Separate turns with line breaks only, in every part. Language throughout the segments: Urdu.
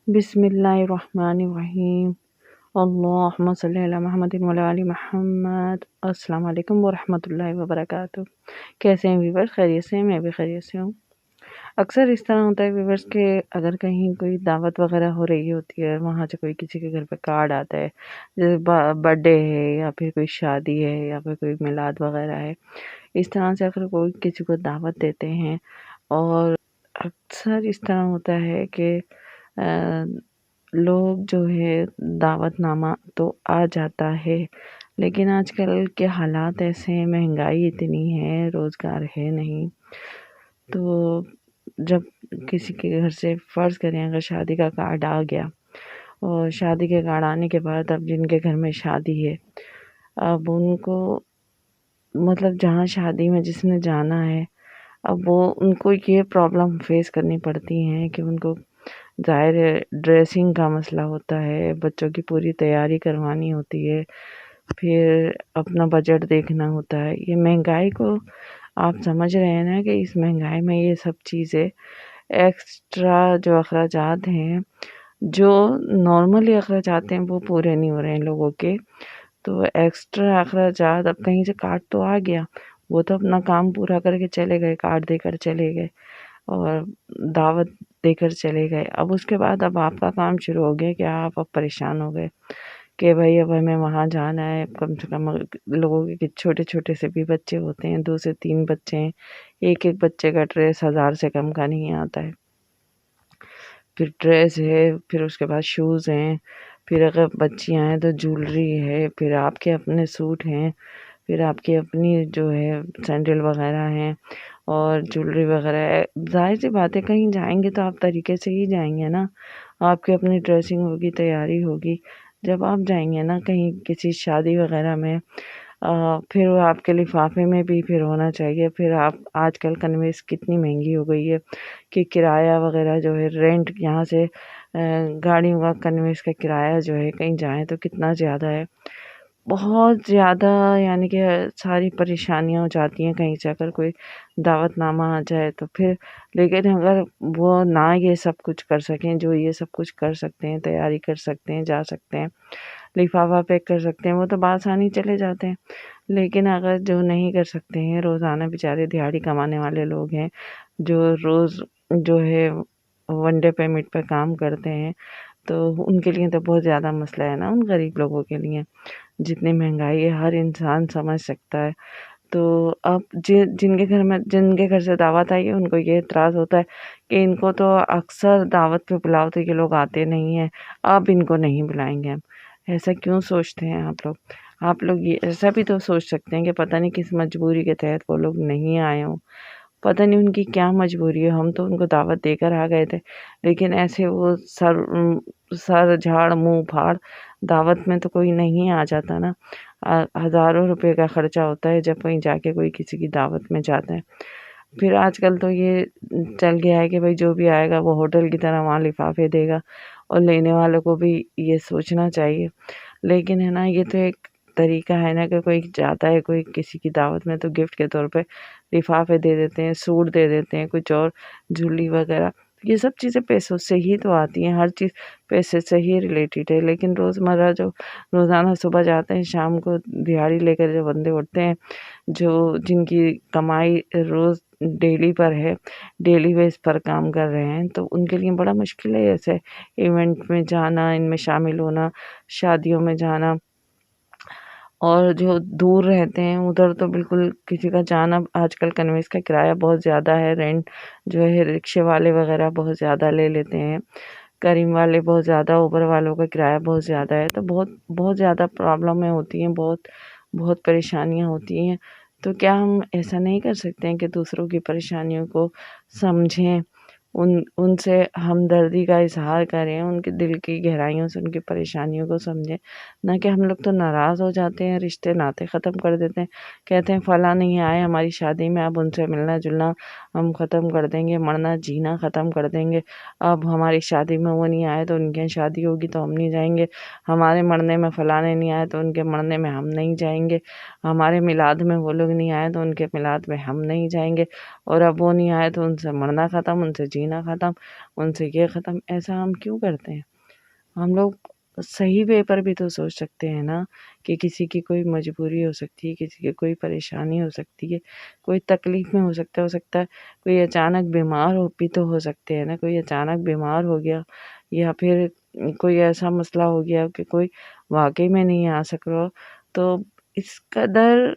بسم اللہ الرحمن الرحیم۔ اللہم صلی علی محمد وعلی آل محمد۔ السلام علیکم ورحمۃ اللہ وبرکاتہ۔ کیسے ہیں ویورس؟ خیریت سے ہیں؟ میں بھی خیریت سے ہوں۔ اکثر اس طرح ہوتا ہے ویورس کہ اگر کہیں کوئی دعوت وغیرہ ہو رہی ہوتی ہے، وہاں سے کوئی کسی کے گھر پہ کارڈ آتا ہے، جیسے برتھ ڈے ہے یا پھر کوئی شادی ہے یا پھر کوئی میلاد وغیرہ ہے، اس طرح سے اگر کوئی کسی کو دعوت دیتے ہیں، اور اکثر اس طرح ہوتا ہے کہ لوگ جو ہے دعوت نامہ تو آ جاتا ہے، لیکن آج کل کے حالات ایسے ہیں، مہنگائی اتنی ہے، روزگار ہے نہیں، تو جب کسی کے گھر سے فرض کریں اگر شادی کا کارڈ آ گیا، اور شادی کے کارڈ آنے کے بعد اب جن کے گھر میں شادی ہے، اب ان کو مطلب جہاں شادی میں جس نے جانا ہے، اب وہ ان کو یہ پرابلم فیس کرنی پڑتی ہیں کہ ان کو ظاہر ہے ڈریسنگ کا مسئلہ ہوتا ہے، بچوں کی پوری تیاری کروانی ہوتی ہے، پھر اپنا بجٹ دیکھنا ہوتا ہے۔ یہ مہنگائی کو آپ سمجھ رہے ہیں نا کہ اس مہنگائی میں یہ سب چیزیں ایکسٹرا جو اخراجات ہیں، جو نارملی اخراجات ہیں وہ پورے نہیں ہو رہے ہیں لوگوں کے، تو ایکسٹرا اخراجات، اب کہیں سے کارڈ تو آ گیا، وہ تو اپنا کام پورا کر کے چلے گئے، کارڈ دے کر چلے گئے اور دعوت دے کر چلے گئے، اب اس کے بعد اب آپ کا کام شروع ہو گیا کہ آپ اب پریشان ہو گئے کہ بھائی اب ہمیں وہاں جانا ہے، کم سے کم لوگوں کے چھوٹے چھوٹے سے بھی بچے ہوتے ہیں، 2 سے 3 بچے ہیں، ایک ایک بچے کا ڈریس 1000 سے کم کا نہیں آتا ہے، پھر ڈریس ہے، پھر اس کے بعد شوز ہیں، پھر اگر بچیاں ہیں تو جولری ہے، پھر آپ کے اپنے سوٹ ہیں، پھر آپ کی اپنی جو ہے سینڈل وغیرہ ہیں اور جولری وغیرہ ہے۔ ظاہر سی بات ہے کہیں جائیں گے تو آپ طریقے سے ہی جائیں گے نا، آپ کی اپنی ڈریسنگ ہوگی، تیاری ہوگی، جب آپ جائیں گے نا کہیں کسی شادی وغیرہ میں، پھر وہ آپ کے لفافے میں بھی پھر ہونا چاہیے، پھر آپ آج کل کنوینس کتنی مہنگی ہو گئی ہے کہ کرایہ وغیرہ جو ہے رینٹ، یہاں سے گاڑیوں کا کنوینس کا کرایہ جو ہے کہیں جائیں تو کتنا زیادہ ہے، بہت زیادہ، یعنی کہ ساری پریشانیاں ہو جاتی ہیں کہیں سے اگر کوئی دعوت نامہ آ جائے تو پھر، لیکن اگر وہ نہ یہ سب کچھ کر سکیں جو یہ سب کچھ کر سکتے ہیں، تیاری کر سکتے ہیں، جا سکتے ہیں، لفافہ پیک کر سکتے ہیں، وہ تو بآسانی چلے جاتے ہیں، لیکن اگر جو نہیں کر سکتے ہیں، روزانہ بیچارے دیہاڑی کمانے والے لوگ ہیں جو روز جو ہے ون ڈے پیمنٹ پہ کام کرتے ہیں، تو ان کے لیے تو بہت زیادہ مسئلہ ہے نا، ان غریب لوگوں کے لیے جتنی مہنگائی ہے ہر انسان سمجھ سکتا ہے۔ تو اب جن کے گھر سے دعوت آئی ہے ان کو یہ اعتراض ہوتا ہے کہ ان کو تو اکثر دعوت پہ بلاؤ تو یہ لوگ آتے نہیں ہیں، اب ان کو نہیں بلائیں گے ہم۔ ایسا کیوں سوچتے ہیں آپ لوگ؟ آپ لوگ یہ ایسا بھی تو سوچ سکتے ہیں کہ پتہ نہیں کس مجبوری کے تحت وہ لوگ نہیں آئے ہوں، پتہ نہیں ان کی کیا مجبوری ہے، ہم تو ان کو دعوت دے کر آ گئے تھے، لیکن ایسے وہ سر جھاڑ منہ پھاڑ دعوت میں تو کوئی نہیں آ جاتا نا، ہزاروں روپے کا خرچہ ہوتا ہے جب کہیں جا کے کوئی کسی کی دعوت میں جاتا ہے۔ پھر آج کل تو یہ چل گیا ہے کہ بھائی جو بھی آئے گا وہ ہوٹل کی طرح وہاں لفافے دے گا، اور لینے والوں کو بھی یہ سوچنا چاہیے، لیکن ہے نا یہ تو ایک طریقہ ہے نا کہ کوئی جاتا ہے کوئی کسی کی دعوت میں تو گفٹ کے طور پہ لفافے دے دیتے ہیں، سوٹ دے دیتے ہیں، کچھ اور جھولی وغیرہ، یہ سب چیزیں پیسوں سے ہی تو آتی ہیں، ہر چیز پیسے سے ہی ریلیٹڈ ہے، لیکن روزمرہ جو روزانہ صبح جاتے ہیں شام کو دیہاڑی لے کر جو بندے اٹھتے ہیں، جن کی کمائی روز ڈیلی پر ہے، ڈیلی بیس پر کام کر رہے ہیں، تو ان کے لیے بڑا مشکل ہے ایسے ایونٹ میں جانا، ان میں شامل ہونا، شادیوں میں جانا، اور جو دور رہتے ہیں ادھر تو بالکل کسی کا جانا، آج کل کنوینس کا کرایہ بہت زیادہ ہے، رینٹ جو ہے رکشے والے وغیرہ بہت زیادہ لے لیتے ہیں، کریم والے بہت زیادہ، اوبر والوں کا کرایہ بہت زیادہ ہے، تو بہت بہت زیادہ پرابلمیں ہوتی ہیں، بہت بہت پریشانیاں ہوتی ہیں، تو کیا ہم ایسا نہیں کر سکتے ہیں کہ دوسروں کی پریشانیوں کو سمجھیں، ان سے ہمدردی کا اظہار کریں، ان کے دل کی گہرائیوں سے ان کی پریشانیوں کو سمجھیں، نہ کہ ہم لوگ تو ناراض ہو جاتے ہیں، رشتے ناطے ختم کر دیتے ہیں، کہتے ہیں فلاں نہیں آئے ہماری شادی میں، اب ان سے ملنا جلنا ہم ختم کر دیں گے، مرنا جینا ختم کر دیں گے، اب ہماری شادی میں وہ نہیں آئے تو ان کی شادی ہوگی تو ہم نہیں جائیں گے، ہمارے مرنے میں فلانے نہیں آئے تو ان کے مرنے میں ہم نہیں جائیں گے، ہمارے میلاد میں وہ لوگ نہیں آئے تو ان کے میلاد میں ہم نہیں جائیں گے، اور اب وہ نہیں آئے تو ان سے مرنا ختم، ان سے جینا ختم، ان سے یہ ختم۔ ایسا ہم کیوں کرتے ہیں؟ ہم لوگ صحیح وے پر بھی تو سوچ سکتے ہیں نا، کہ کسی کی کوئی مجبوری ہو سکتی ہے، کسی کی کوئی پریشانی ہو سکتی ہے، کوئی تکلیف میں ہو سکتا ہے کوئی اچانک بیمار بھی تو ہو سکتے ہیں نا، کوئی اچانک بیمار ہو گیا، یا پھر کوئی ایسا مسئلہ ہو گیا کہ کوئی واقعی میں نہیں آ سک رہا، تو اس قدر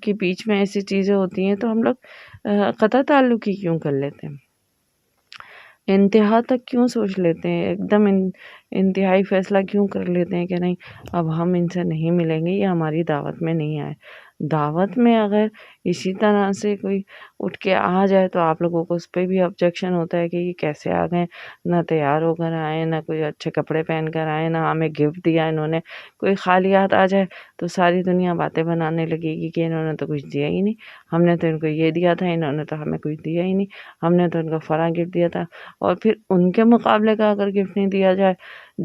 کے بیچ میں ایسی چیزیں ہوتی ہیں تو ہم لوگ قطع تعلق ہی کیوں کر لیتے ہیں؟ انتہا تک کیوں سوچ لیتے ہیں؟ ایک دم انتہائی فیصلہ کیوں کر لیتے ہیں کہ نہیں اب ہم ان سے نہیں ملیں گے، یہ ہماری دعوت میں نہیں آئے۔ دعوت میں اگر اسی طرح سے کوئی اٹھ کے آ جائے تو آپ لوگوں کو اس پہ بھی آبجیکشن ہوتا ہے کہ یہ کیسے آ گئے، نہ تیار ہو کر آئے، نہ کوئی اچھے کپڑے پہن کر آئے، نہ ہمیں گفٹ دیا انہوں نے۔ کوئی خالی ہاتھ آ جائے تو ساری دنیا باتیں بنانے لگے گی کہ انہوں نے تو کچھ دیا ہی نہیں، ہم نے تو ان کو یہ دیا تھا، انہوں نے تو ہمیں کچھ دیا ہی نہیں، ہم نے تو ان کو فلاں گفٹ دیا تھا۔ اور پھر ان کے مقابلے کا اگر گفٹ نہیں دیا جائے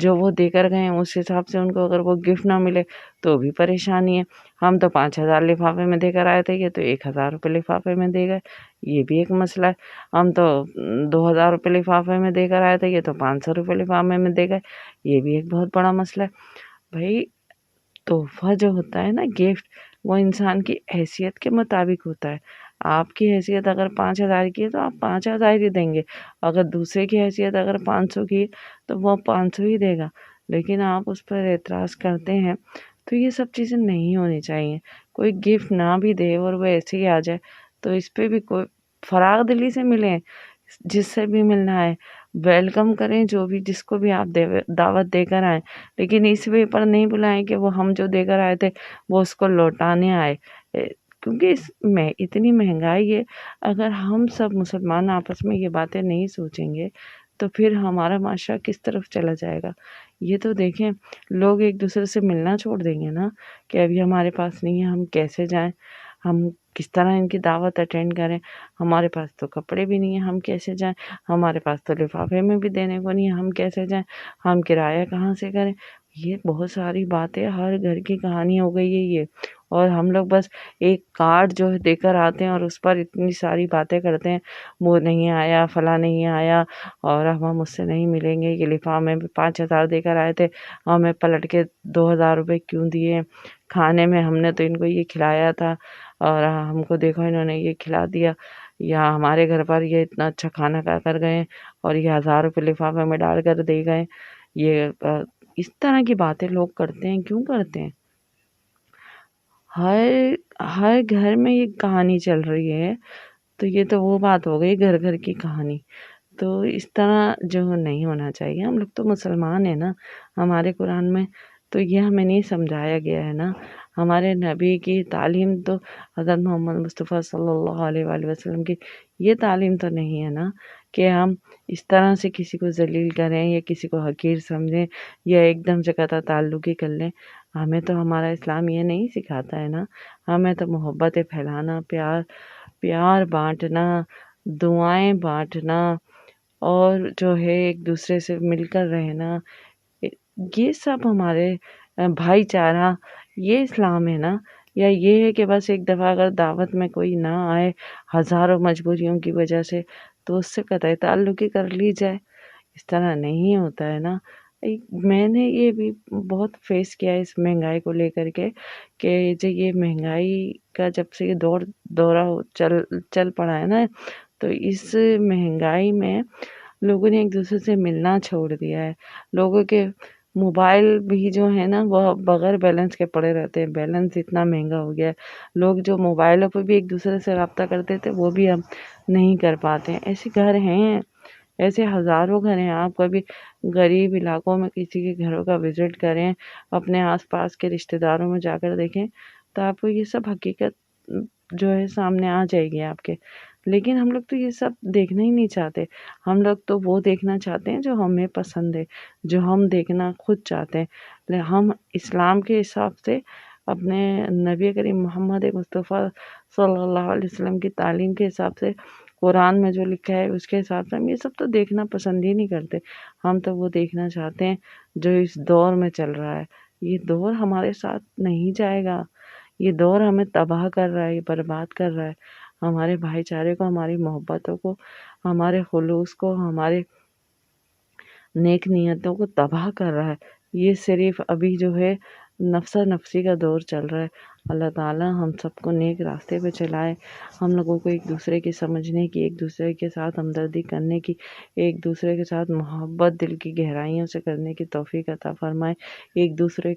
جو وہ دے کر گئے ہیں، اس حساب سے ان کو اگر وہ گفٹ نہ ملے تو بھی پریشانی ہے۔ ہم تو 5,000 لفافے میں دے کر آئے تھے، یہ تو 1,000 روپے لفافے میں دے گئے، یہ بھی ایک مسئلہ ہے۔ ہم تو 2,000 روپے لفافے میں دے کر آئے تھے، یہ تو 500 روپے لفافے میں دے گئے، یہ بھی ایک بہت بڑا مسئلہ ہے۔ بھائی تحفہ جو ہوتا ہے نا، گفٹ، وہ انسان کی حیثیت کے مطابق ہوتا ہے۔ آپ کی حیثیت اگر 5,000 کی ہے تو آپ 5,000 ہی دیں گے، اگر دوسرے کی حیثیت اگر 500 کی ہے تو وہ 500 ہی دے گا۔ لیکن آپ اس پر اعتراض کرتے ہیں، تو یہ سب چیزیں نہیں ہونی چاہیے۔ کوئی گفٹ نہ بھی دے اور وہ ایسے ہی آ جائے تو اس پہ بھی کوئی فراغ دلی سے ملیں، جس سے بھی ملنا ہے ویلکم کریں، جو بھی جس کو بھی آپ دعوت دے کر آئیں، لیکن اس وے پر نہیں بلائیں کہ وہ ہم جو دے کر آئے تھے وہ اس کو لوٹانے آئے۔ کیونکہ اس میں اتنی مہنگائی ہے، اگر ہم سب مسلمان آپس میں یہ باتیں نہیں سوچیں گے تو پھر ہمارا معاشرہ کس طرف چلا جائے گا؟ یہ تو دیکھیں، لوگ ایک دوسرے سے ملنا چھوڑ دیں گے نا، کہ ابھی ہمارے پاس نہیں ہے، ہم کیسے جائیں، ہم کس طرح ان کی دعوت اٹینڈ کریں، ہمارے پاس تو کپڑے بھی نہیں ہیں، ہم کیسے جائیں، ہمارے پاس تو لفافے میں بھی دینے کو نہیں ہے، ہم کیسے جائیں، ہم کرایہ کہاں سے کریں؟ یہ بہت ساری باتیں، ہر گھر کی کہانی ہو گئی ہے یہ۔ اور ہم لوگ بس ایک کارڈ جو ہے دے کر آتے ہیں اور اس پر اتنی ساری باتیں کرتے ہیں، وہ نہیں آیا، فلاں نہیں آیا، اور اب ہم اس سے نہیں ملیں گے، یہ لفافے میں 5,000 دے کر آئے تھے، ہمیں پلٹ کے 2,000 روپے کیوں دیے، کھانے میں ہم نے تو ان کو یہ کھلایا تھا اور ہم کو دیکھو انہوں نے یہ کھلا دیا، یا ہمارے گھر پر یہ اتنا اچھا کھانا کھا کر گئے اور یہ 1,000 روپے لفافے میں ڈال کر دے گئے۔ یہ اس طرح کی باتیں لوگ کرتے ہیں، کیوں کرتے ہیں؟ ہر ہر گھر میں یہ کہانی چل رہی ہے، تو یہ تو وہ بات ہو گئی گھر گھر کی کہانی۔ تو اس طرح جو نہیں ہونا چاہیے۔ ہم لوگ تو مسلمان ہیں نا، ہمارے قرآن میں تو یہ ہمیں نہیں سمجھایا گیا ہے نا، ہمارے نبی کی تعلیم تو، حضرت محمد مصطفیٰ صلی اللہ علیہ وآلہ وسلم کی یہ تعلیم تو نہیں ہے نا کہ ہم اس طرح سے کسی کو ذلیل کریں یا کسی کو حقیر سمجھیں یا ایک دم سے قطع تعلق ہی کر لیں۔ ہمیں تو ہمارا اسلام یہ نہیں سکھاتا ہے نا، ہمیں تو محبت پھیلانا، پیار بانٹنا، دعائیں بانٹنا، اور جو ہے ایک دوسرے سے مل کر رہنا، یہ سب ہمارے بھائی چارہ، یہ اسلام ہے نا؟ یا یہ ہے کہ بس ایک دفعہ اگر دعوت میں کوئی نہ آئے ہزاروں مجبوریوں کی وجہ سے تو اس سے قطع تعلق ہی کر لی جائے؟ اس طرح نہیں ہوتا ہے نا۔ میں نے یہ بھی بہت فیس کیا ہے اس مہنگائی کو لے کر کے، کہ جو یہ مہنگائی کا جب سے یہ دورہ چل پڑا ہے نا، تو اس مہنگائی میں لوگوں نے ایک دوسرے سے ملنا چھوڑ دیا ہے۔ لوگوں کے موبائل بھی جو ہے نا وہ بغیر بیلنس کے پڑے رہتے ہیں، بیلنس اتنا مہنگا ہو گیا ہے، لوگ جو موبائلوں پہ بھی ایک دوسرے سے رابطہ کرتے تھے وہ بھی اب نہیں کر پاتے ہیں۔ ایسے گھر ہیں، ایسے ہزاروں گھر ہیں۔ آپ کبھی غریب علاقوں میں کسی کے گھروں کا وزٹ کریں، اپنے آس پاس کے رشتہ داروں میں جا کر دیکھیں تو آپ کو یہ سب حقیقت جو ہے سامنے آ جائے گی آپ کے۔ لیکن ہم لوگ تو یہ سب دیکھنا ہی نہیں چاہتے، ہم لوگ تو وہ دیکھنا چاہتے ہیں جو ہمیں پسند ہے، جو ہم دیکھنا خود چاہتے ہیں۔ ہم اسلام کے حساب سے، اپنے نبی کریم محمد مصطفیٰ صلی اللہ علیہ وسلم کی تعلیم کے حساب سے، قرآن میں جو لکھا ہے اس کے حساب سے ہم یہ سب تو دیکھنا پسند ہی نہیں کرتے۔ ہم تو وہ دیکھنا چاہتے ہیں جو اس دور میں چل رہا ہے۔ یہ دور ہمارے ساتھ نہیں جائے گا، یہ دور ہمیں تباہ کر رہا ہے، یہ برباد کر رہا ہے۔ ہمارے بھائی چارے کو، ہماری محبتوں کو، ہمارے خلوص کو، ہمارے نیک نیتوں کو تباہ کر رہا ہے۔ یہ صرف ابھی جو ہے نفسا نفسی کا دور چل رہا ہے۔ اللہ تعالیٰ ہم سب کو نیک راستے پہ چلائے، ہم لوگوں کو ایک دوسرے کی سمجھنے کی، ایک دوسرے کے ساتھ ہمدردی کرنے کی، ایک دوسرے کے ساتھ محبت دل کی گہرائیوں سے کرنے کی توفیق عطا فرمائے، ایک دوسرے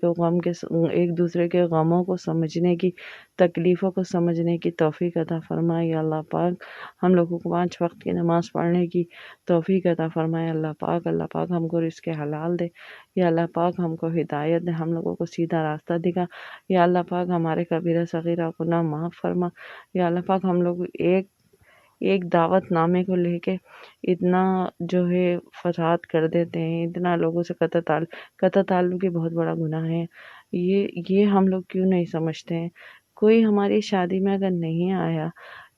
کے غموں کو سمجھنے کی، تکلیفوں کو سمجھنے کی توفیق عطا فرمائے۔ یا اللہ پاک ہم لوگوں کو 5 وقت کی نماز پڑھنے کی توفیق عطا فرمائے۔ اللہ پاک ہم کو رزق حلال دے۔ یا اللہ پاک ہم کو ہدایت دے، ہم لوگوں کو سیدھا راستہ دکھا۔ یا اللہ پاک ہمارے کبیرہ صغیرہ گناہ معاف فرما۔ یا اللہ پاک ہم لوگ ایک دعوت نامے کو لے کے اتنا جو ہے فساد کر دیتے ہیں، اتنا لوگوں سے قطع تعلق بھی بہت بڑا گناہ ہے۔ یہ ہم لوگ کیوں نہیں سمجھتے ہیں؟ کوئی ہماری شادی میں اگر نہیں آیا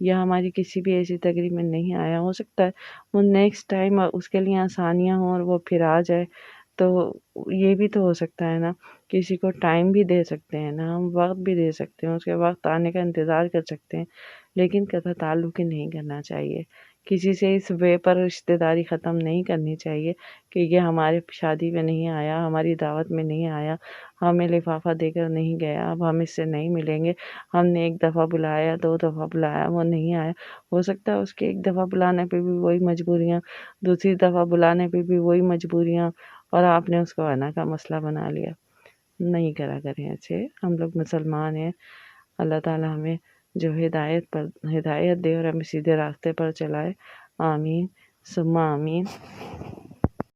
یا ہماری کسی بھی ایسی تقریب میں نہیں آیا، ہو سکتا ہے وہ نیکسٹ ٹائم اس کے لیے آسانیاں ہوں اور وہ پھر آ جائے، تو یہ بھی تو ہو سکتا ہے نا۔ کسی کو ٹائم بھی دے سکتے ہیں نا، ہم وقت بھی دے سکتے ہیں، اس کے وقت آنے کا انتظار کر سکتے ہیں، لیکن قطع تعلق ہی نہیں کرنا چاہیے۔ کسی سے اس وے پر رشتہ داری ختم نہیں کرنی چاہیے کہ یہ ہمارے شادی میں نہیں آیا، ہماری دعوت میں نہیں آیا، ہمیں لفافہ دے کر نہیں گیا، اب ہم اس سے نہیں ملیں گے۔ ہم نے 1 دفعہ بلایا، 2 دفعہ بلایا، وہ نہیں آیا۔ ہو سکتا ہے اس کے 1 دفعہ بلانے پہ بھی وہی مجبوریاں، دوسری دفعہ بلانے پہ بھی وہی مجبوریاں، اور آپ نے اس کو انا کا مسئلہ بنا لیا۔ نہیں کرا کریں ایسے، ہم لوگ مسلمان ہیں۔ اللہ تعالیٰ ہمیں جو ہدایت دے اور ہمیں سیدھے راستے پر چلائے۔ آمین ثم آمین۔